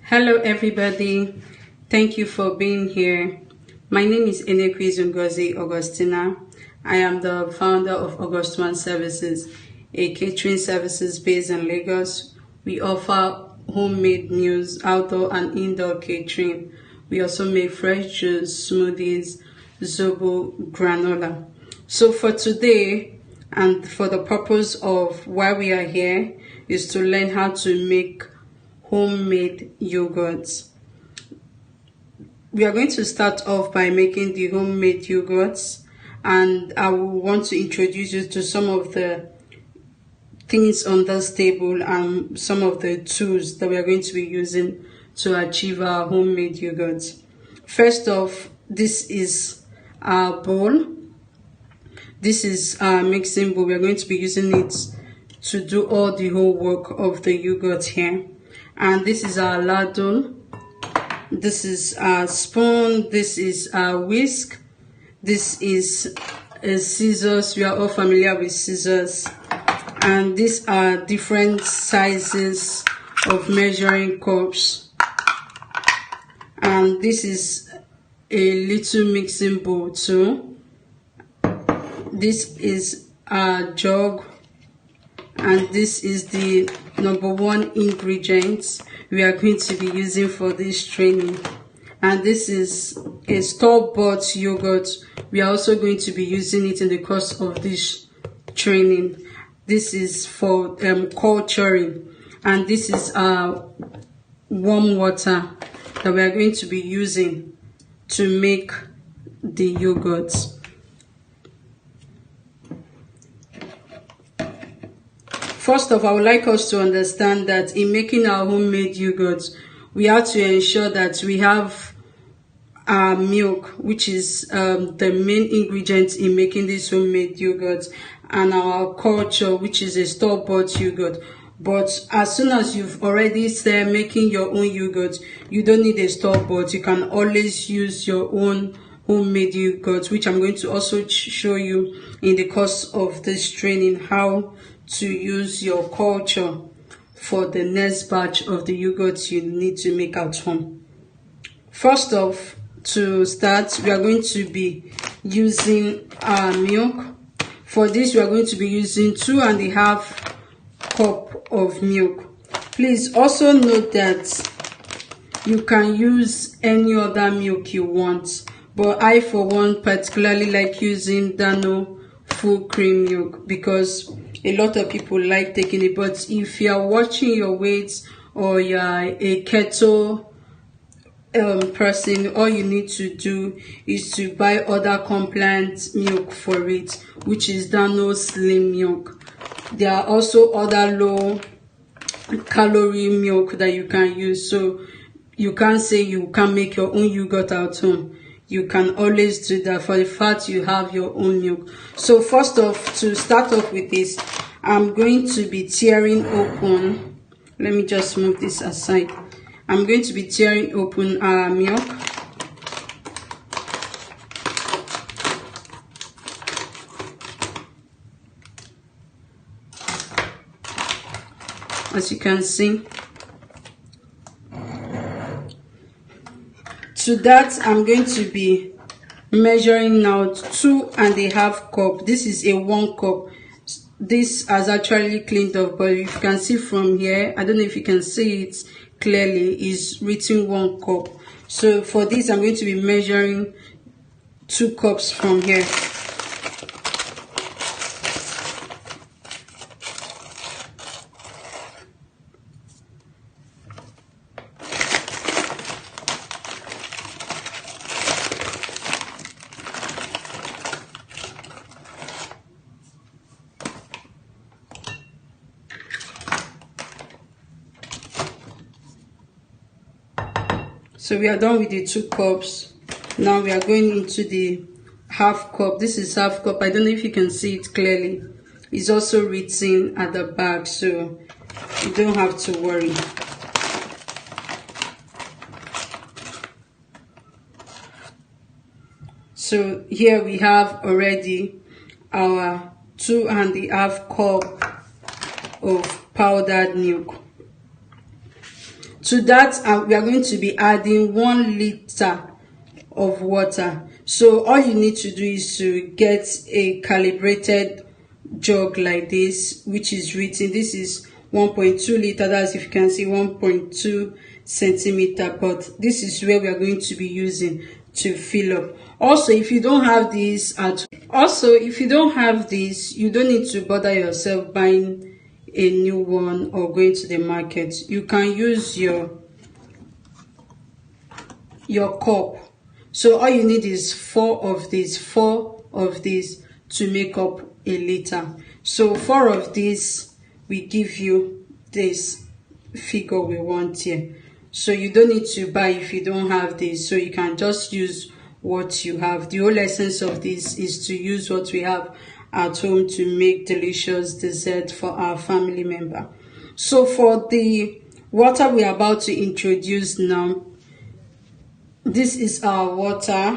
Hello everybody, thank you for being here. My name is Enekwiz Ngozi Augustina. I am the founder of August One Services, a catering services based in Lagos. We offer homemade meals, outdoor and indoor catering. We also make fresh juice, smoothies, zobo, granola. So for today, and for the purpose of why we are here, is to learn how to make homemade yogurts. We are going to start off by making the homemade yogurts, and I will want to introduce you to some of the things on this table and some of the tools that we are going to be using to achieve our homemade yogurts. First off, this is our bowl. This is our mixing bowl. We are going to be using it to do all the whole work of the yogurt here. And this is our ladle, this is our spoon, this is our whisk, this is a scissors. We are all familiar with scissors, and these are different sizes of measuring cups, and this is a little mixing bowl too. This is our jug, and this is the number one ingredient we are going to be using for this training. And this is a store-bought yogurt. We are also going to be using it in the course of this training. This is for culturing, and this is warm water that we are going to be using to make the yogurts. First off, I would like us to understand that in making our homemade yogurts, we have to ensure that we have our milk, which is the main ingredient in making this homemade yogurt, and our culture, which is a store-bought yogurt. But as soon as you've already started making your own yogurt, you don't need a store-bought. You can always use your own homemade yogurt, which I'm going to also show you in the course of this training, how to use your culture for the next batch of the yogurts you need to make at home. First off, to start, we are going to be using our milk. For this, we are going to be using 2.5 cups of milk. Please also note that you can use any other milk you want, but I for one particularly like using Dano full cream milk because a lot of people like taking it. But if you are watching your weight or you are a keto person, all you need to do is to buy other compliant milk for it, which is Dano slim milk. There are also other low calorie milk that you can use, so you can't say you can make your own yogurt at home. You can always do that for the fact you have your own milk. So first off, to start off with this, I'm going to be tearing open. Let me just move this aside. I'm going to be tearing open our milk. As you can see. To that, I'm going to be measuring now 2.5 cups. This is a 1 cup. This has actually cleaned up, but if you can see from here, I don't know if you can see it clearly, is written 1 cup. So for this, I'm going to be measuring 2 cups from here. So we are done with the 2 cups. Now we are going into the half cup. This is half cup. I don't know if you can see it clearly. It's also written at the back, so you don't have to worry. So here we have already our 2.5 cups of powdered milk. To that, we are going to be adding 1 liter of water. So all you need to do is to get a calibrated jug like this, which is written, this is 1.2 liter, that's, if you can see, 1.2 centimeter, but this is where we are going to be using to fill up. Also, if you don't have this, you don't need to bother yourself buying a new one or going to the market. You can use your cup. So all you need is 4 of these to make up a liter. So 4 of these will give you this figure we want here. So you don't need to buy if you don't have this, so you can just use what you have. The whole essence of this is to use what we have at home to make delicious dessert for our family member. So for the water we are about to introduce now, this is our water.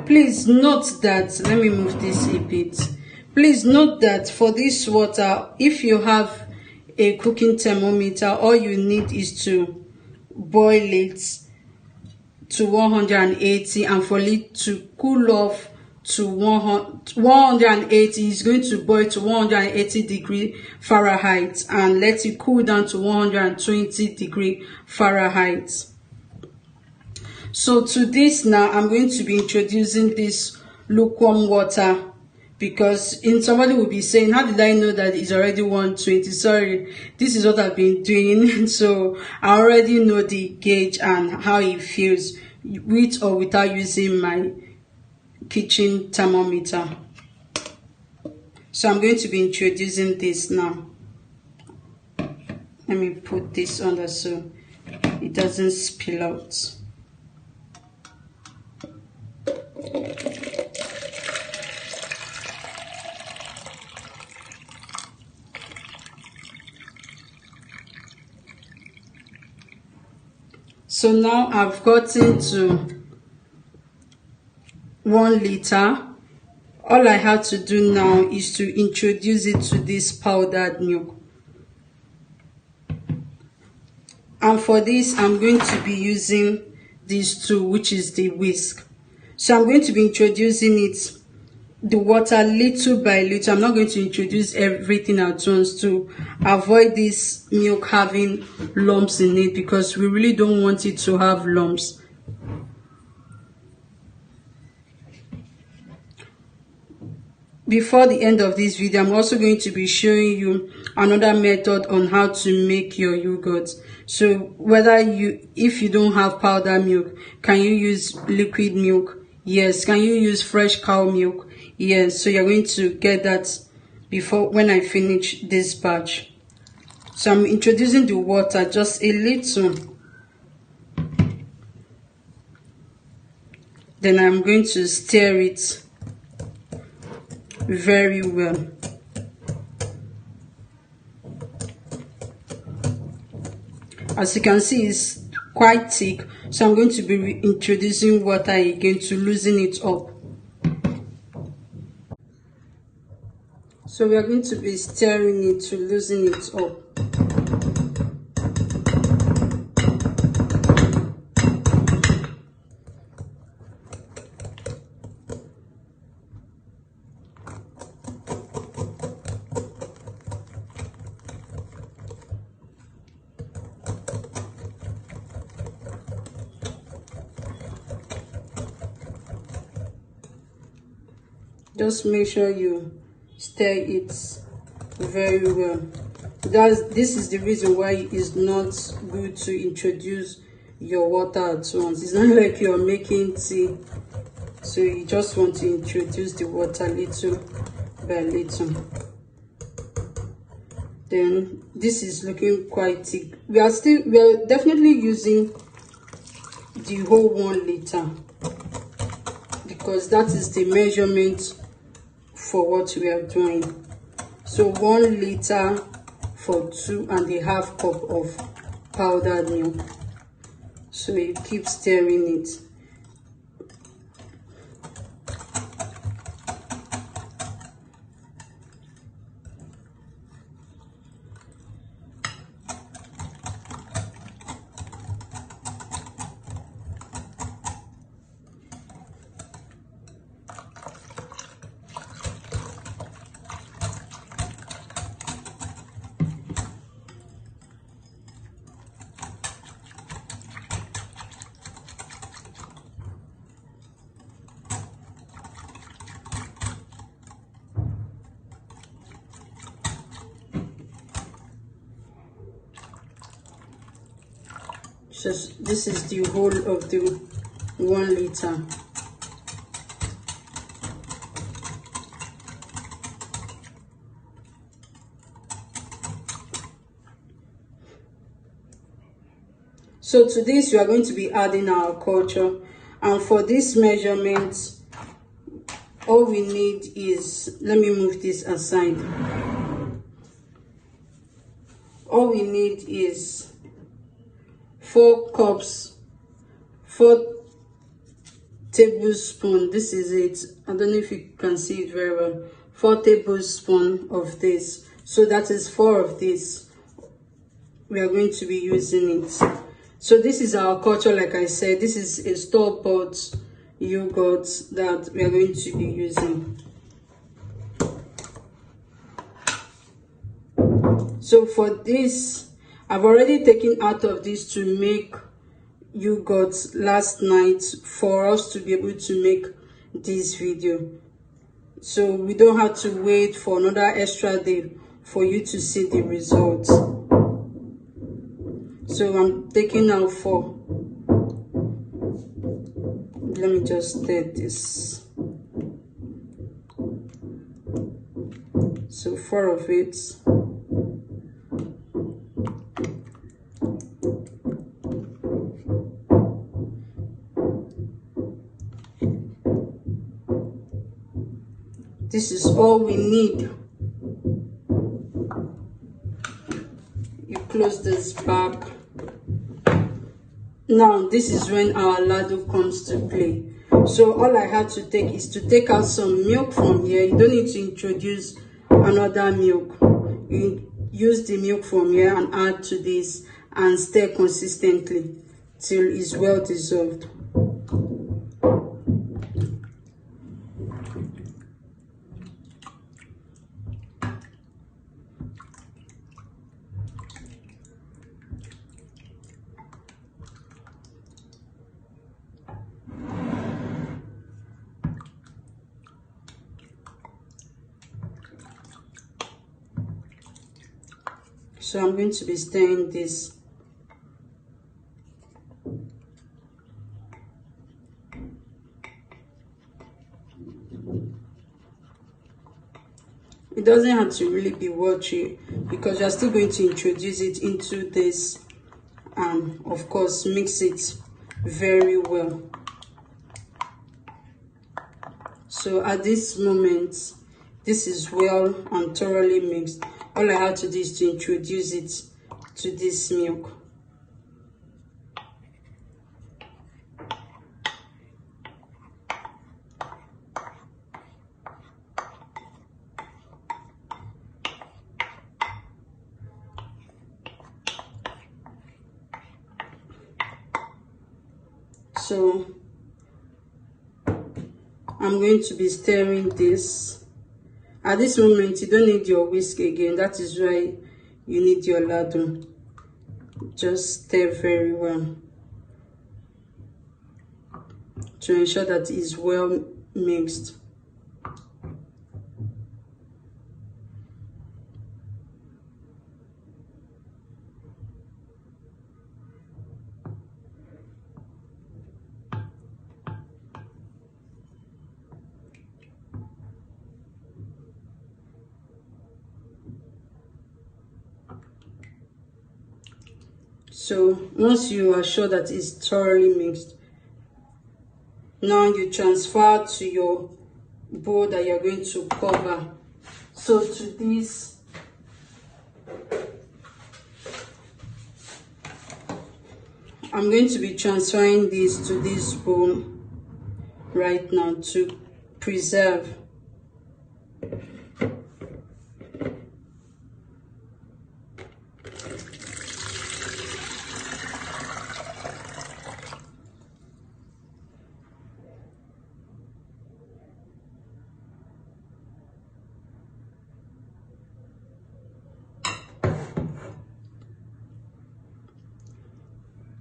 Please note that, let me move this a bit. Please note that for this water, if you have a cooking thermometer, all you need is to boil it to 180, and for it to cool off to 180, is going to boil to 180 Fahrenheit and let it cool down to 120 Fahrenheit. So to this now, I'm going to be introducing this lukewarm water, because somebody will be saying, how did I know that it's already 120? Sorry, this is what I've been doing. So I already know the gauge and how it feels, with or without using my kitchen thermometer. So I'm going to be introducing this now. Let me put this under so it doesn't spill out. So now I've gotten to 1 liter. All I have to do now is to introduce it to this powdered milk. And for this, I'm going to be using this tool, which is the whisk. So I'm going to be introducing the water little by little. I'm not going to introduce everything at once to avoid this milk having lumps in it, because we really don't want it to have lumps. Before the end of this video, I'm also going to be showing you another method on how to make your yogurt. So if you don't have powder milk, can you use liquid milk? Yes. Can you use fresh cow milk? Yes. So you're going to get that when I finish this batch. So I'm introducing the water just a little. Then I'm going to stir it very well. As you can see, it's quite thick, so I'm going to be introducing water again to loosen it up. So we are going to be stirring it to loosen it up. Just make sure you stir it very well. This is the reason why it's not good to introduce your water at once. It's not like you're making tea, so you just want to introduce the water little by little. Then this is looking quite thick. We are definitely using the whole 1 liter, because that is the measurement for what we are doing. So 1 liter for 2.5 cup of powdered milk. So you keep stirring it. Just this is the whole of the 1 liter. So to this you are going to be adding our culture, and for this measurement all we need is, let me move this aside, all we need is 4 cups, 4 tablespoons. This is it. I don't know if you can see it very well. 4 tablespoons of this. So that is 4 of this. We are going to be using it. So this is our culture. Like I said, this is a store-bought yogurt that we are going to be using. So for this, I've already taken out of this to make yogurt last night for us to be able to make this video, so we don't have to wait for another extra day for you to see the results. So I'm taking out 4. Let me just stir this. So 4 of it. This is all we need. You close this back. Now this is when our ladle comes to play. So all I had to take is to take out some milk from here. You don't need to introduce another milk. You use the milk from here and add to this and stir consistently till it's well dissolved. So I'm going to be stirring this. It doesn't have to really be watery because you're still going to introduce it into this and of course mix it very well. So at this moment, this is well and thoroughly mixed. All I have to do is to introduce it to this milk. So I'm going to be stirring this. At this moment, you don't need your whisk again. That is why you need your ladle. Just stir very well to ensure that it's well mixed. So once you are sure that it's thoroughly mixed, now you transfer to your bowl that you're going to cover. So to this, I'm going to be transferring this to this bowl right now to preserve.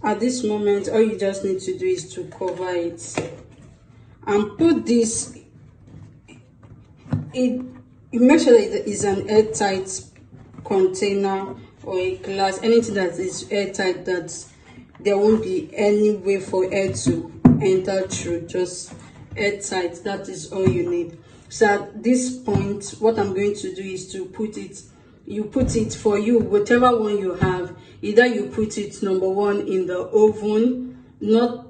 At this moment, all you just need to do is to cover it and put this. You make sure that it is an airtight container or a glass, anything that is airtight that there won't be any way for air to enter through. Just airtight. That is all you need. So at this point, what I'm going to do is to put it, you put it for you, whatever one you have. Either you put it, number one, in the oven, not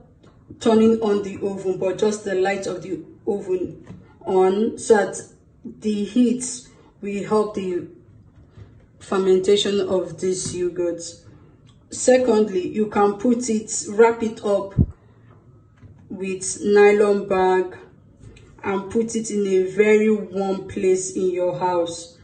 turning on the oven, but just the light of the oven on, so that the heat will help the fermentation of this yogurt. Secondly, you can put it, wrap it up with nylon bag and put it in a very warm place in your house.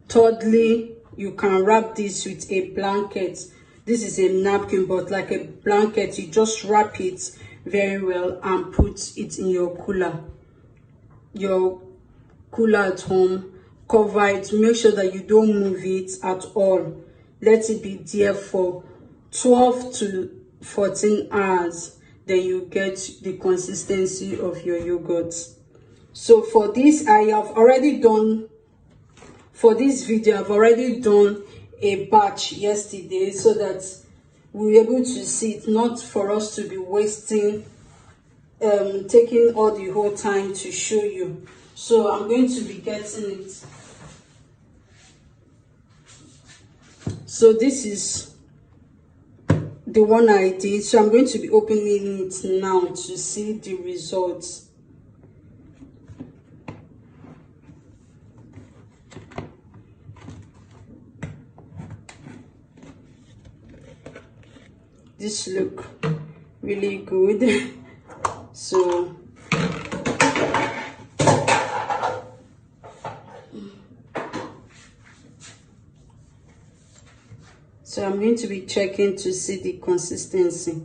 Thirdly, you can wrap this with a blanket. This is a napkin, but like a blanket, you just wrap it very well and put it in your cooler at home. Cover it, make sure that you don't move it at all. Let it be there for 12 to 14 hours. Then you get the consistency of your yogurt. So for this, I have already done, for this video, I've already done a batch yesterday so that we're able to see it, not for us to be wasting, taking all the whole time to show you. So I'm going to be getting it. So this is the one I did. So I'm going to be opening it now to see the results. This look really good. So I'm going to be checking to see the consistency.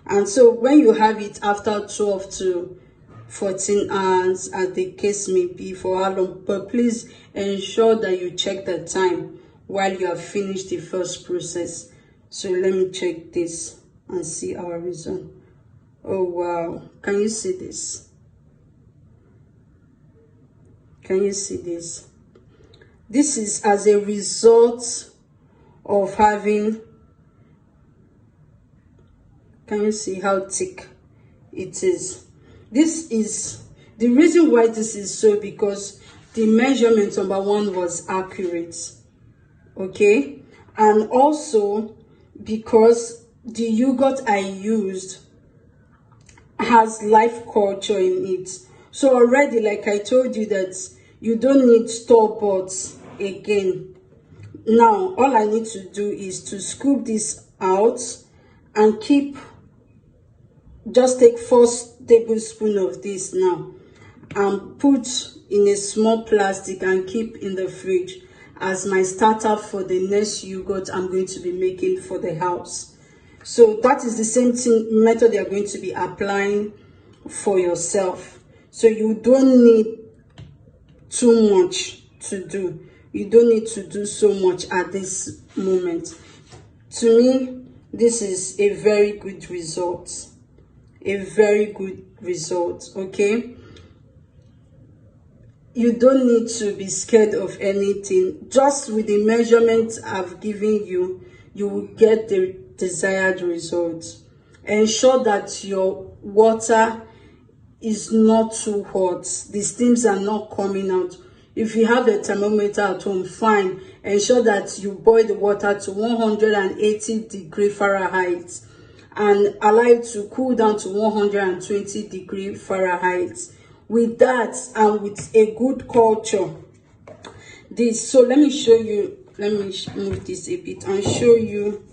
And so when you have it after 12 to 14 hours, as the case may be, for how long, but please ensure that you check the time while you have finished the first process. So let me check this and see our result. Oh wow, can you see this? Can you see this? This is as a result of having, can you see how thick it is? This is the reason why this is so, because the measurement, number one, was accurate, okay, and also because the yogurt I used has life culture in it. So already, like I told you, that you don't need store-bought again. Now all I need to do is to scoop this out and keep, just take 4 tablespoons of this now and put in a small plastic and keep in the fridge as my starter for the next yogurt I'm going to be making for the house. So that is the same thing method you're going to be applying for yourself. So you don't need too much to do. You don't need to do so much at this moment. To me, this is a very good result. A very good result, okay? You don't need to be scared of anything. Just with the measurements I've given you, you will get the desired results. Ensure that your water is not too hot. The steams are not coming out. If you have a thermometer at home, fine. Ensure that you boil the water to 180 degrees Fahrenheit and allow it to cool down to 120 degrees Fahrenheit. With that and with a good culture, this, so let me show you, let me move this a bit and show you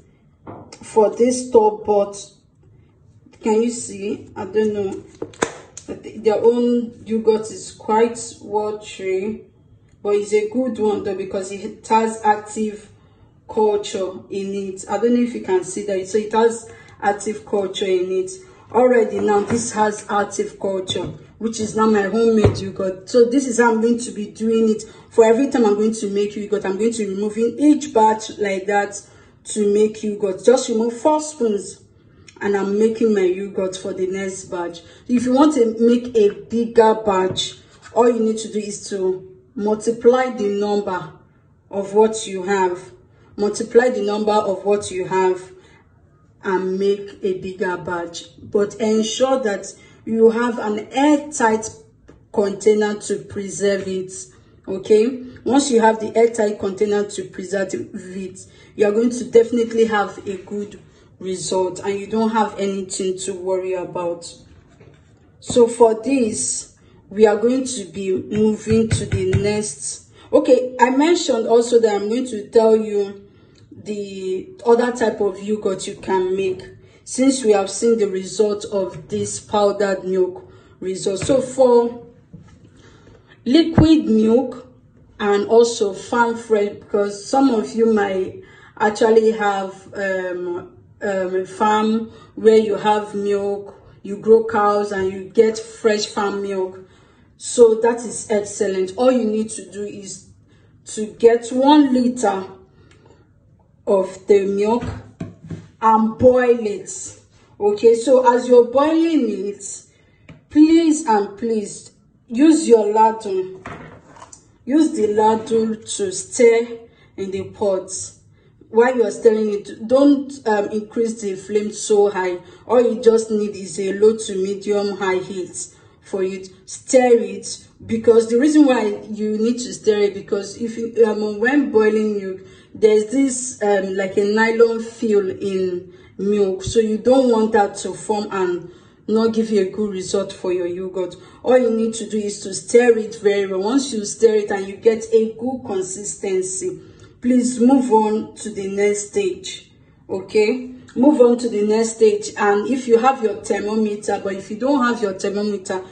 for this store-bought. Can you see? I don't know, their own yogurt is quite watery, but it's a good one though because it has active culture in it. I don't know if you can see that. So it has active culture in it already. Now this has active culture, which is now my homemade yogurt. So this is how I'm going to be doing it. For every time I'm going to make yogurt, I'm going to be removing each batch like that to make yogurt. Just remove 4 spoons and I'm making my yogurt for the next batch. If you want to make a bigger batch, all you need to do is to multiply the number of what you have. Multiply the number of what you have and make a bigger batch, but ensure that you have an airtight container to preserve it. Okay, once you have the airtight container to preserve it, you are going to definitely have a good result and you don't have anything to worry about. So for this, we are going to be moving to the next. Okay, I mentioned also that I'm going to tell you the other type of yogurt you can make, since we have seen the result of this powdered milk result. So for liquid milk and also farm fresh, because some of you might actually have a farm where you have milk, you grow cows and you get fresh farm milk. So that is excellent. All you need to do is to get 1 liter of the milk and boil it. Okay, so as you're boiling it, please and please use your ladle. Use the ladle to stir in the pot. While you're stirring it, don't increase the flame so high. All you just need is a low to medium high heat for it. Stir it, because the reason why you need to stir it, because if you, when boiling milk, there's this like a nylon feel in milk, so you don't want that to form and not give you a good result for your yogurt. All you need to do is to stir it very well. Once you stir it and you get a good consistency, please move on to the next stage. Okay, move on to the next stage. And if you have your thermometer, but if you don't have your thermometer,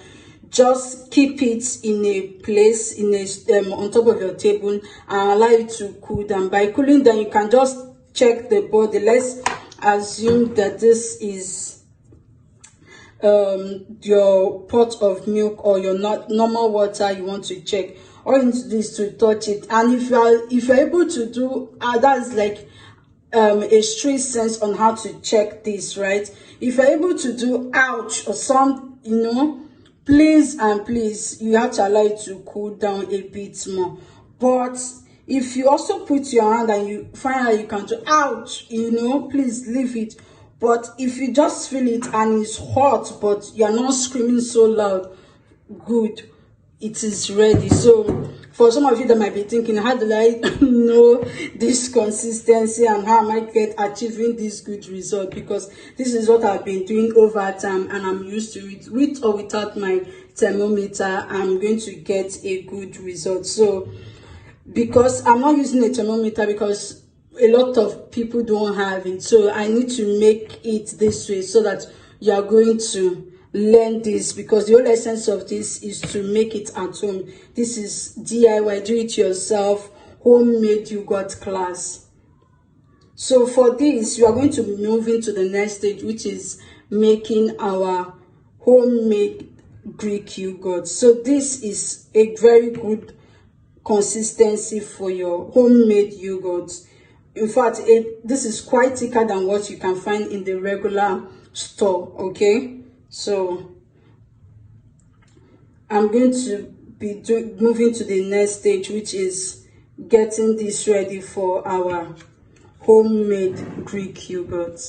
just keep it in a place, in a on top of your table, and allow it to cool down. By cooling down, you can just check the body. Let's assume that this is your pot of milk or your normal water you want to check. All you need to do is to touch it, and if you're able to do that's like a street sense on how to check this, right? If you're able to do ouch or some, please and please, you have to allow it to cool down a bit more. But if you also put your hand and you find out you can do ouch, please leave it. But if you just feel it and it's hot, but you're not screaming so loud, good, it is ready. So for some of you that might be thinking, how do I know this consistency and how am I achieving this good result? Because this is what I've been doing over time and I'm used to it. With or without my thermometer, I'm going to get a good result. So because I'm not using a thermometer, because a lot of people don't have it, so I need to make it this way so that you are going to learn this, because the whole essence of this is to make it at home. This is DIY, do it yourself, homemade yogurt class. So for this, you are going to move into the next stage, which is making our homemade Greek yogurt. So this is a very good consistency for your homemade yogurt. In fact, this is quite thicker than what you can find in the regular store. Okay, so I'm going to be moving to the next stage, which is getting this ready for our homemade Greek yogurt.